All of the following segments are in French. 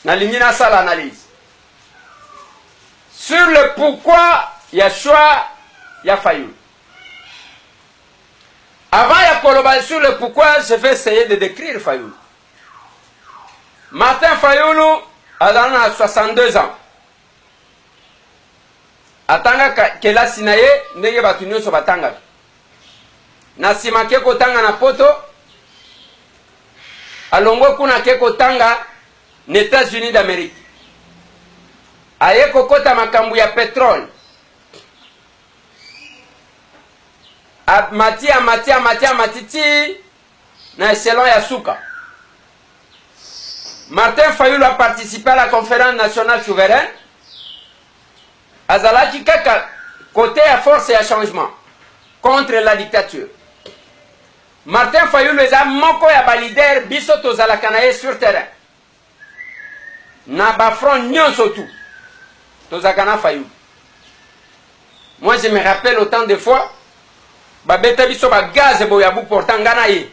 nalingi nasala analyse sur le pourquoi ya choix ya Fayulu. Avant ya koloba sur le pourquoi, je vais essayer de décrire Fayulu. Martin Fayulu a 62 ans. Atanga kelasi na ye ndenge batu nyonso batanga. Na sima ke kotanga na poto alongo kuna ke kotanga na États-Unis d'Amérique. Aye kokota makambu ya pétrole. Matiti na selon ya suka. Martin Fayulu a participé à la conférence nationale souveraine. Azalaki kaka côté à force et à changement contre la dictature. Martin Fayulu eza moko ya ba leader biso tozalaka na ye sur terrain. Na ba front nyonso tout. Tozalaka na Fayulu. Moi je me rappelle autant de fois ba beta biso ba gaz boya bu portant ngana ye.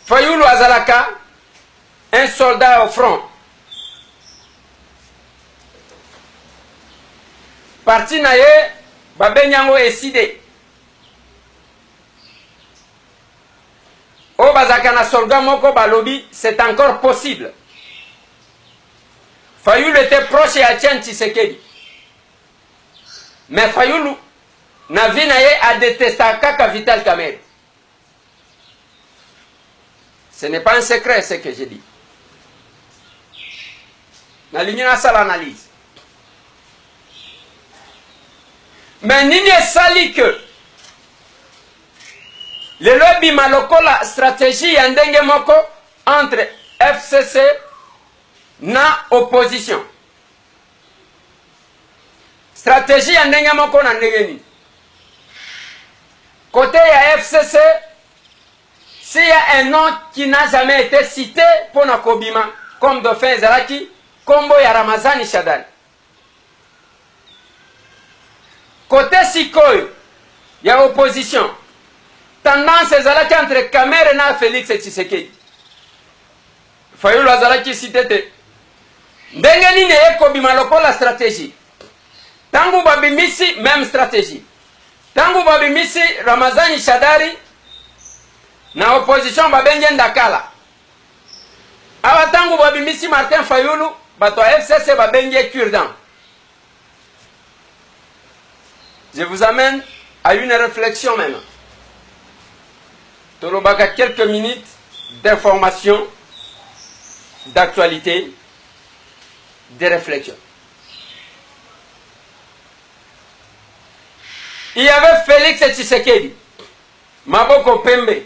Fayulu azalaka un soldat au front. Parti na ye, babenyango eside. O bazaka na soldat moko balobi, c'est encore possible. Fayulu était proche à Etienne Tshisekedi. Mais Fayulu, na vie na ye a détesté kaka Vital Kamerhe. Ce n'est pas un secret ce que je dis. Na ligne na sala analyse. Mais nini sali que le lobby maloko la stratégie ya ndenge moko entre FCC na opposition. Stratégie ya ndenge moko na ndenge ni. Côté ya FCC, s'il y a un nom qui n'a jamais été cité pour Nakobima, comme Dauphin Zalaki, Kombo ya Ramazani Shadani. Côté Sikoy, il y a opposition. Tendance Zalaki entre Kamerhe et Félix Tshisekedi. Fayulu Zalaki cité. Ndengeni ne Kobima loko la stratégie. Tangu babimisi, même stratégie. Tangu babimisi Ramazani Shadari, na opposition babenge ndakala. Awa tangu babimisi Martin Fayulu, bato FCC babenge Kurdan. Je vous amène à une réflexion même. Tolobaka quelques minutes d'information, d'actualité, de réflexion. Il y avait Félix Tshisekedi, Maboko Pembe.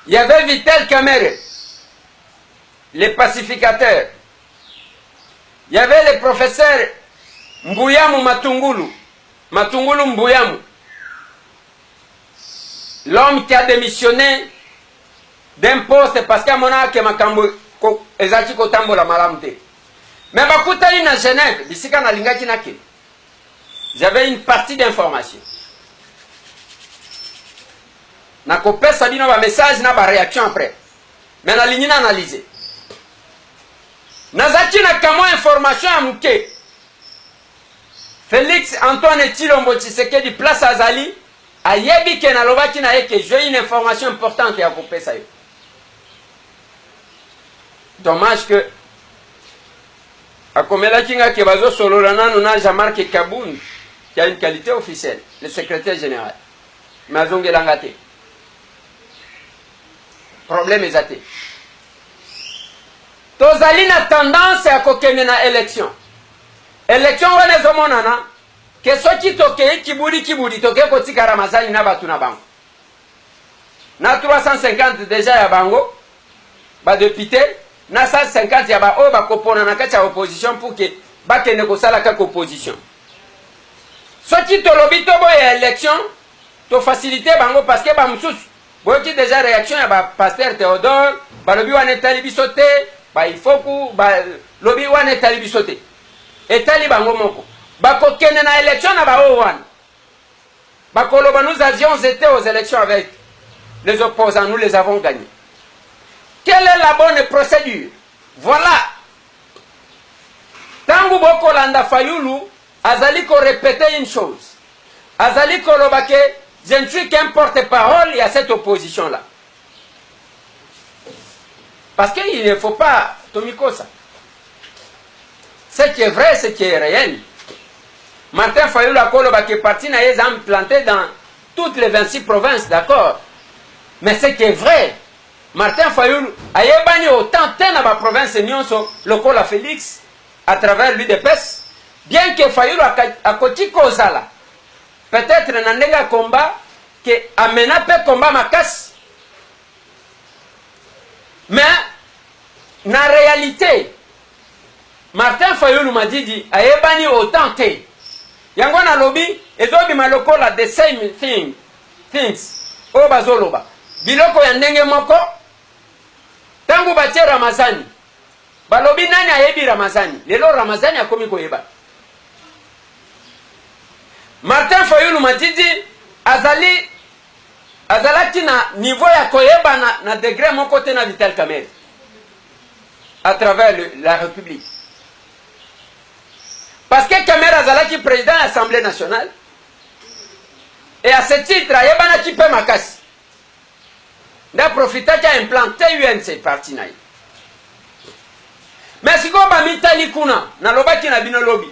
Il y avait Vital Kamerhe, les pacificateurs. Il y avait le professeur Mbuyamu Matungulu, Matungulu Mbuyamu, l'homme qui a démissionné d'un poste parce qu'à mon âge, Makambo ezaki kotambo la malamte. Mais bakutani na Genève, bisika na lingaki nake. J'avais une partie d'information. Na kopesa bino ba message na ba réaction après. Mais na ligne na analyser. Nazaki na kamo information à muke. Félix Antoine Tshilombo Tshisekedi place Azali a yebi ke na lobaki na yeke j'ai une information importante ya kopesa yo. Dommage que akomela kinga ke bazo sololana na Jean-Marc Kaboun qui a une qualité officielle, le secrétaire général. Mais azongelangate. Problème est athée. Tozali na tendance à kokene na élection. Élection wana zomonana ke soki toke kiburi toke kotika Ramazani na batu na bango. Na 350 déjà ya bango ba député na 150 ya ba o ba kopona na kati ya opposition pour que ba kene ko sala ka opposition. Soki tolobi to boye élection to faciliter bango parce que ba mususu boki déjà réaction ya ba pasteur Théodore ba lobi wana talibi sauté ba il faut ku ba lobi wana talibi sauté et tali bango moko ba ko kene na élection na ba o wana ba koloba nous avions été aux élections avec les opposants, nous les avons gagnés. Quelle est la bonne procédure? Voilà. Tangu boko landa Fayulu, azali ko répéter une chose. Azali ko lobake, je ne suis qu'un porte-parole à cette opposition-là. Parce qu'il ne faut pas, Tomiko, ça. Ce qui est vrai, ce qui est réel. Martin Fayulu a kolobake parti na les implanté dans toutes les 26 provinces, d'accord. Mais ce qui est vrai, Martin Fayulu a yebani autant dans la province Nyonso, le Kola Félix, à travers l'UDPS, bien que Fayulu a koti kozala. Peut-être nandenga combat, que amena pe combat makas. Mais, na réalité, Martin Fayulu m'a dit, a yebani autant te. Yangwana lobby, ezobi maloko la the same things. O bazoloba. Biloko ya ndenge moko, tangu batie Ramazani. Balobi nani ayebi Ramazani? Lelo Ramazani akomi koyeba. Martin Fayulu matidi azalaki na niveau ya koyeba na degré moko te na Vital Kamerhe. À travers la République. Parce que Kamerhe azalaki président de l'Assemblée nationale. Et à ce titre, ayebana ki pe makasi. Nda profita qui a implanté UNC parti na ye. Mais si ko ba mitali kuna na lobaki na bino lobby.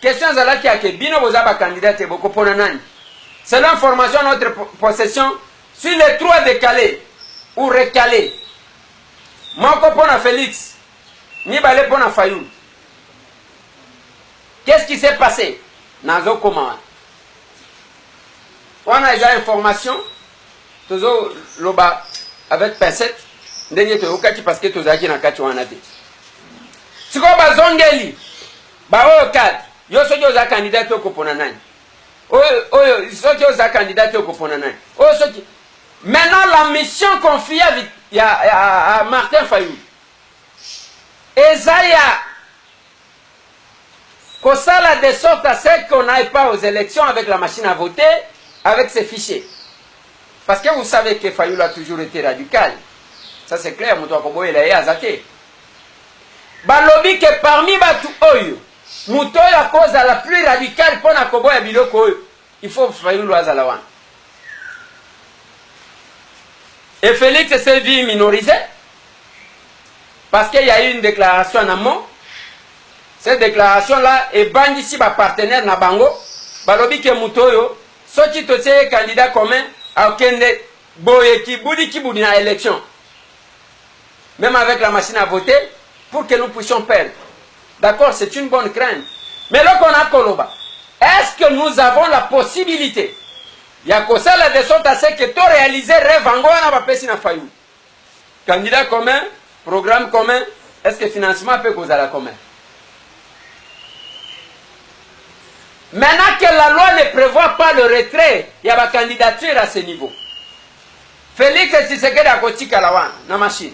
Question zalaki ake bino boza ba candidat boko pona nani. Selon information de notre possession, sur les 3 décalés ou recalés. Moko pona Félix, ni balé pona Fayulu. Qu'est-ce qui s'est passé? Nazo comment? On a des informations. Tozo loba avec pincette. Ndenye to okati parce que tozaki na kati wana te. Siko bazongeli. Ba oyo kat. Yo soki oza candidat ko pona nani. Oyo soki oza candidat ko pona nani. Oyo soki. Maintenant la mission confiée à Martin Fayulu. Ezaya Kosala de sorte à ce qu'on n'aille pas aux élections avec la machine à voter, avec ses fichiers. Parce que vous savez que Fayulu a toujours été radical. Ça c'est clair, Moutou Akoboye l'a azate. Balobi que parmi Batu Oyo, Moutou a cause la plus radicale pour Akoboye Biloko Oyo, il faut Fayulu Azalawan. Et Félix s'est vu minorisé, parce qu'il y a eu une déclaration en amont. Cette déclaration-là est bandit ici par partenaire Nabango. Balobi ke Mutoyo, soki totie candidat commun à Okende Boye Kiboudi na élection. Même avec la machine à voter, pour que nous puissions perdre. D'accord, c'est une bonne crainte. Mais là qu'on a Koloba, est-ce que nous avons la possibilité? Il y a que ça là de sorte à ce que tout réaliser rêve en Goana va passer na Fayulu. Candidat commun, programme commun, est-ce que le financement peut causer la commun? Maintenant que la loi ne prévoit pas le retrait, il y a ma candidature à ce niveau. Félix Tshisekedi a koti kalawan na machine.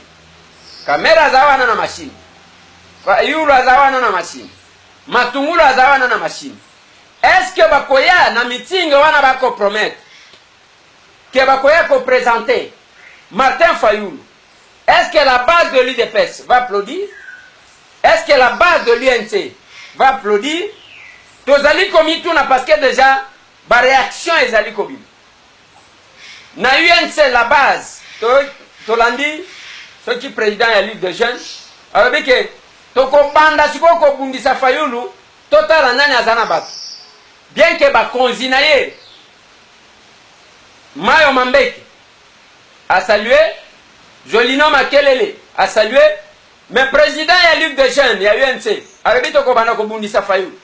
Kamera zawana na machine. Fayulu zawana na machine. Matungulu zawana na machine. Est-ce que bakoya na meeting wana ba ko promettre que bakoya ko présenter Martin Fayulu? Est-ce que la base de l'UDPS va applaudir? Est-ce que la base de l'UNC va applaudir? Tozali komi tuna parce que déjà ba réaction ezali kobi. Na UNC la base tolandi ceux qui président ya Ligue des jeunes alors que toko banda siko ko bundisa Fayulu total nani azana bato. Bien que ba konzinaye Mayo Mambeki a salué, Jolino Makelele a salué, mais président ya Ligue des jeunes ya UNC alors toko banda ko bundisa Fayulu.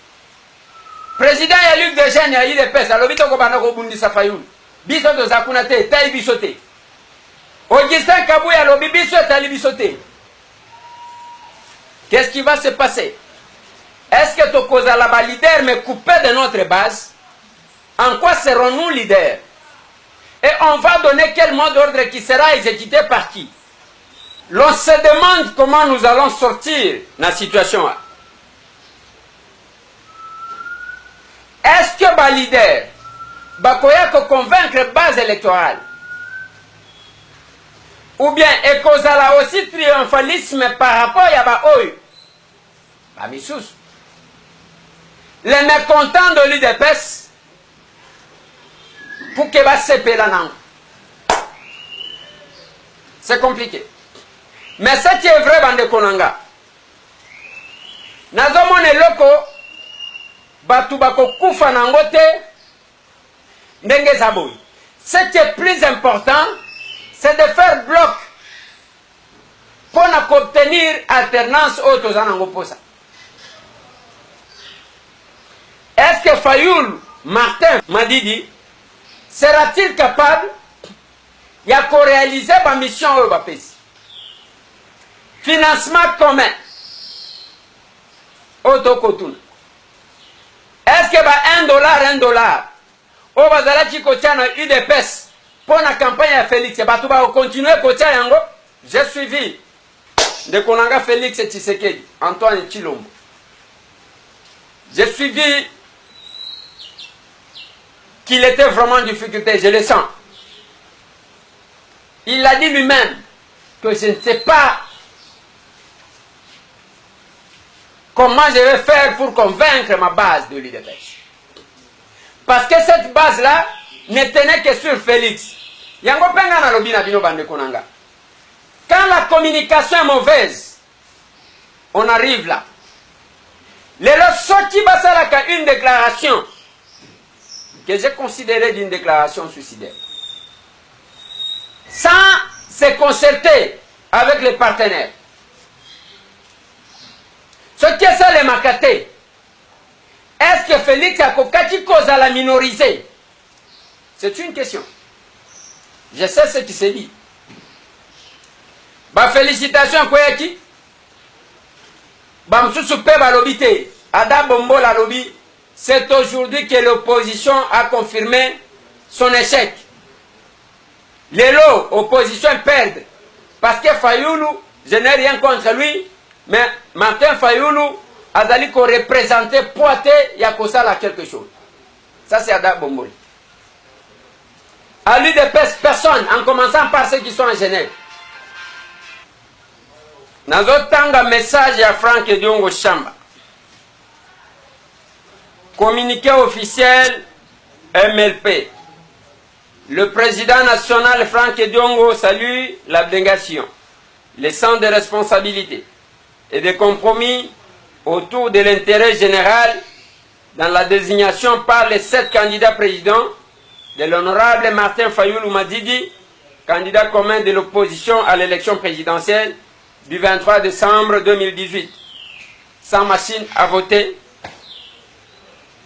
Président ya Ligue des jeunes ya UDPS alobito ko bana ko bundisa Fayulu. Biso to zakuna te tai bisote. Augustin Kabouya lobi biso tali bisote. Qu'est-ce qui va se passer? Est-ce que Tokoza la leader mais coupé de notre base? En quoi serons-nous leaders? Et on va donner quel mot d'ordre qui sera exécuté par qui? L'on se demande comment nous allons sortir de la situation. Est-ce que le leader va convaincre la base électorale ou bien ekozala aussi triomphalisme par rapport à ba oyo ba misusu. Les mécontents de l'UDPS pour que ba sepela nango. C'est compliqué. Mais ce qui est vrai bande konanga. Nazomone loko batu bako kufa nango te ndenge zaboy. Ce qui est plus important, c'est de faire bloc pour obtenir alternance aux nango posa. Est-ce que Fayoulou Martin Madidi sera-t-il capable de réaliser ma mission au Bapesi? Financement commun. Autokotun. Est-ce que $1, $1 au bazalaki kotiana UDPS pour la campagne à Félix et Batouba continuer kotia yango? J'ai suivi de Konanga Félix et Tshisekedi, Antoine Chilombo. J'ai suivi qu'il était vraiment en difficulté, je le sens. Il a dit lui-même que je ne sais pas comment je vais faire pour convaincre ma base de l'UDPS. Parce que cette base-là ne tenait que sur Félix. Yango penga na lobi na bino bande konanga. Quand la communication est mauvaise, on arrive là. Les sorti basalaka une déclaration que j'ai considérée d'une déclaration suicidaire. Sans se concerter avec les partenaires. Ce qui est ça les makaté. Est-ce que Félix a kokati cause à la minoriser? C'est une question. Je sais ce qui s'est dit. Bah félicitations Koyaki. Bah msusu pe balobité. Ada Bombo la lobby. C'est aujourd'hui que l'opposition a confirmé son échec. Les lots, opposition perdent. Parce que Fayoulou, je n'ai rien contre lui, mais Martin Fayoulou a dit qu'on représentait Poité, il y a quelque chose. Ça c'est Ada Bomboli. À lui de personne, en commençant par ceux qui sont en Genève. Nazotanga message à Franck Diongo Chamba. Communiqué officiel MLP. Le président national Franck Diongo salue l'abnégation, les sens de responsabilité et de compromis autour de l'intérêt général dans la désignation par les 7 candidats présidents de l'honorable Martin Fayoulou Madidi, candidat commun de l'opposition à l'élection présidentielle du 23 décembre 2018, sans machine à voter.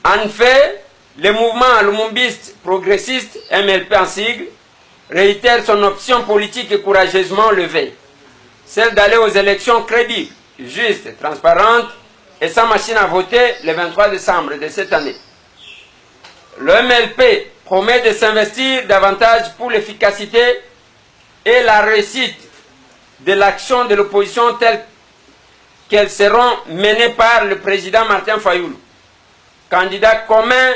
En fait, le mouvement lumumbiste progressiste, MLP en sigle, réitère son option politique et courageusement levée, celle d'aller aux élections crédibles, justes, transparentes et sans machine à voter le 23 décembre de cette année. Le MLP promet de s'investir davantage pour l'efficacité et la réussite de l'action de l'opposition telle qu'elles seront menées par le président Martin Fayoulou, candidat commun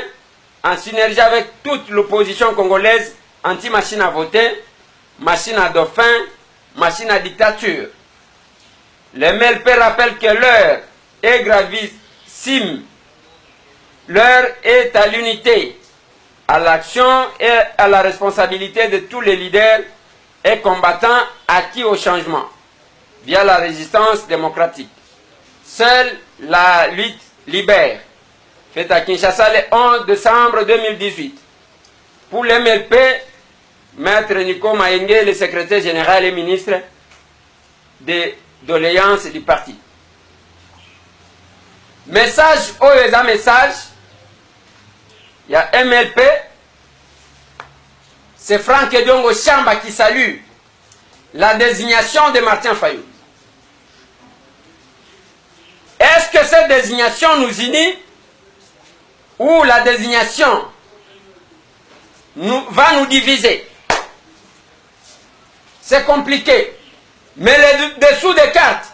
en synergie avec toute l'opposition congolaise anti-machine à voter, machine à dauphin, machine à dictature. Le MLP rappelle que l'heure est gravissime. L'heure est à l'unité, à l'action et à la responsabilité de tous les leaders et combattants acquis au changement via la résistance démocratique. Seule la lutte libère. Fait à Kinshasa le 11 décembre 2018. Pour l'MLP, Maître Nico Mayengue, le secrétaire général et ministre de doléances du parti. Message, OESA message, il y a MLP, c'est Franck Diongo Chamba qui salue la désignation de Martin Fayoulou. Est-ce que cette désignation nous unit ou la désignation va nous diviser? C'est compliqué. Mais les dessous des cartes,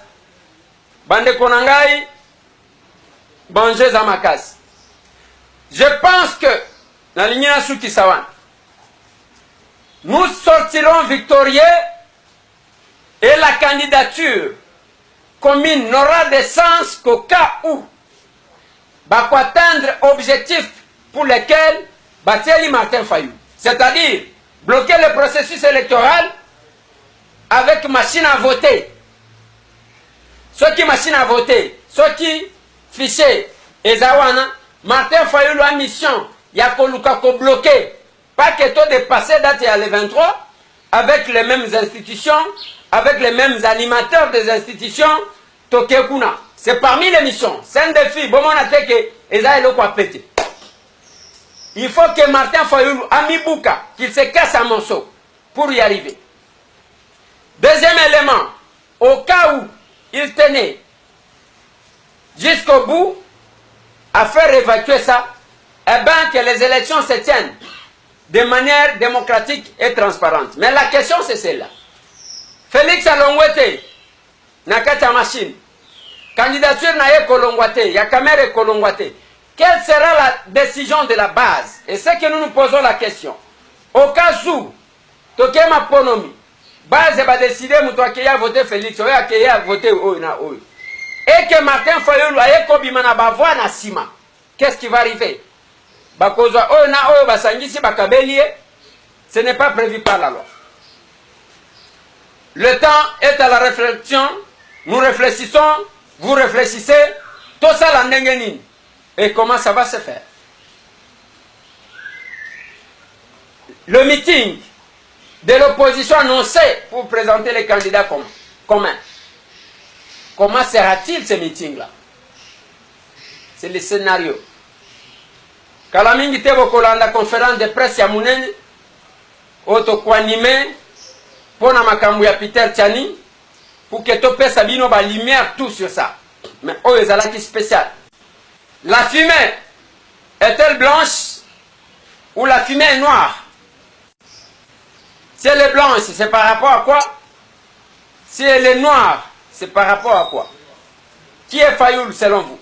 Bande Konangai, Bangé Zamakas. Je pense que, dans l'Union Souki Sawan, nous sortirons victorieux Et la candidature commune n'aura de sens qu'au cas où va atteindre objectif pour lesquels Batieli Martin Fayulu. C'est-à-dire bloquer le processus électoral avec machine à voter. Ceux qui machine à voter, ceux qui fichaient Ezawana, Martin Fayulu a mission, il y a qu'on bloquer. Pas que tout dépasser date à le 23, avec les mêmes institutions, avec les mêmes animateurs des institutions, Tokekuna. C'est parmi les missions. C'est un défi. Bon, on a fait que Ezaïlo quoi péter. Il faut que Martin Fayulu, Amibouka, qu'il se casse un morceau pour y arriver. Deuxième élément, au cas où il tenait jusqu'au bout à faire évacuer ça, eh bien que les élections se tiennent de manière démocratique et transparente. Mais la question c'est celle-là. Félix Alongwete, Nakata Machine, candidature Naye Kolongwate, Yakamere Kolongwate. Quelle sera la décision de la base? Et c'est que nous nous posons la question. Au cas où, Tokema Ponomi, base va décider qui a voté Félix, qui a voté Oina Oyo. Et que Martin Fayulu a Kobimana Bavoa na Sima. Qu'est-ce qui va arriver? Bakoza Oina Oyo Basangisi Bakabelie, ce n'est pas prévu par la loi. Le temps est à la réflexion. Nous réfléchissons, vous réfléchissez, tout ça la nengenine. Et comment ça va se faire? Le meeting de l'opposition annoncé pour présenter les candidats communs. Comment sera-t-il ce meeting-là? C'est le scénario. Kalamingi Tebo Kolanda conférence de presse ya Munene, auto animé pour na makambu ya Peter Tchani, pour que tu pèses Sabino ba lumière tout sur ça. Mais oh, les alaki spécial. La fumée est-elle blanche ou la fumée est noire? Si elle est blanche, c'est par rapport à quoi? Si elle est noire, c'est par rapport à quoi? Qui est Fayulu selon vous?